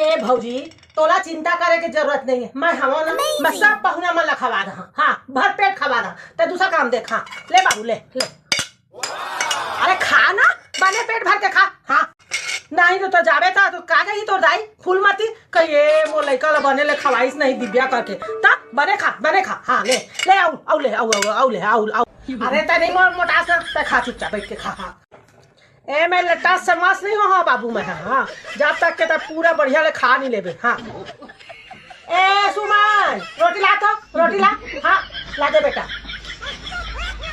ए भौजी तोला चिंता करे के जरूरत नहीं है, मैं हवा ना मैं सब पहुना मन खवा रहा। हाँ भर पेट खवा रहा। तो दूसरा काम देख। हाँ ले बाबू ले ले। अरे खा ना बने पेट भर के खा। हाँ नहीं तो जावे था तो का गई तो दाई फूल माती कहिए वो लड़का बने ले खवाइस नहीं दिव्या करके तब बने खा। हाँ ले ले आओ ले आओ। अरे तनी मोटा सा खा चुपचाप बैठ के खा। हाँ ए मैं लट्टा समास नहीं हो। हाँ बाबू मैं हाँ जब तक के तब पूरा बढ़िया ले खा नहीं लेबे। हाँ ए सुमन रोटी ला तो रोटी ला। हाँ ला दे बेटा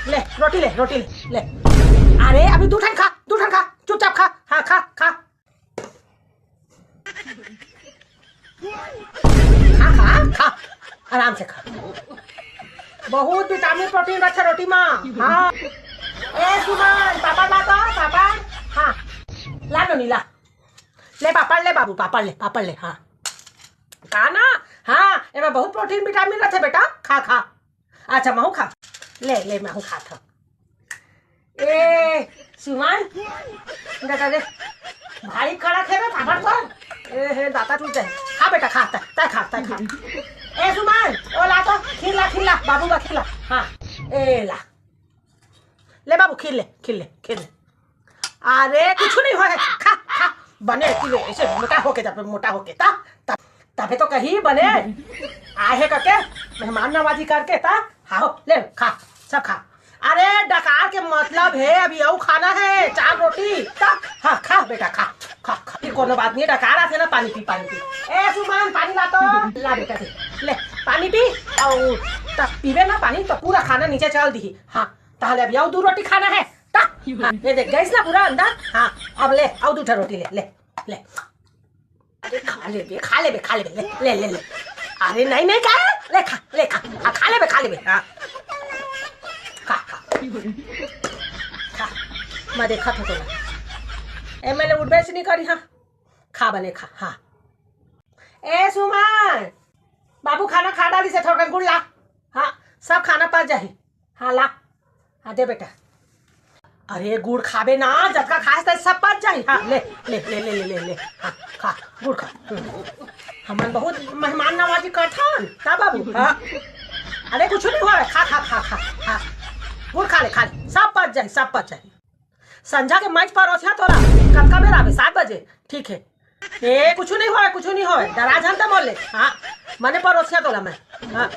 ले रोटी ले। अरे अभी दू ठन खा चुपचाप खा। हाँ खा आराम से खा। बहुत विटामिन प्रोटीन रखा रोटी में। हाँ ए सुमन पापा ला तो पापा। हाँ ला नो नीला ले पापड़ ले बाबू पापड़ ले। हाँ खा ना। हाँ एमे बहुत प्रोटीन विटामिन रहते बेटा। खा अच्छा महू खा ले महू खा था। ए सुमन दादा दे भारी कड़क है ना पापड़ तो। ए हे दाता टूट जाए। खा बेटा खा ए सुमन ओ ला तो खीर ला बाबू का खीर ला। हाँ ए ला ले बाबू खीर ले। अरे कुछ नहीं हो खा बने ऐसे मोटा होके तबे तो कहीं बने आए करके मेहमान नवाजी करके ता। हाँ ले खा सब खा। अरे डकार के मतलब है अभी और खाना है 4 रोटी ता। हाँ खा बेटा खा कोनो बात नहीं। डकार आते ना पानी पी। ए सुमन पानी ला तो ला बेटा ले पानी पी और पीबे ना पानी तो पूरा खाना नीचे चल दी। हाँ ताहले अभी और 2 रोटी खाना है ता। हाँ, ये देख गैस ना पूरा अंदर। हाँ अब ले और 2 रोटी ले। अरे खा ले ले। अरे नहीं खा खा ले। हाँ खा मैं देखा था ए मैंने उठबे से नहीं करी। हाँ खा बने खा। हाँ ए सुमन बाबू खाना खा डाली से थोड़ा गुड़ ला। हाँ सब खाना पच जाही। हाँ ला हाँ दे बेटा। अरे गुड़ खाबे ना जब का खाए तो सब पच जाही। हाँ ले हाँ खा गुड़ खा। हमन बहुत मेहमान नवाजी करथन का बाबू। हाँ अरे कुछ नहीं हुआ खा। हाँ गुड़ खा ले सब पच जाही। संझा के मैच पर ओछा तोरा कब बेर आवे 7 बजे ठीक है। ए कुछ नहीं हो डरा झंडा बोल ले। हाँ मने पर ओछा तोला मैं। हाँ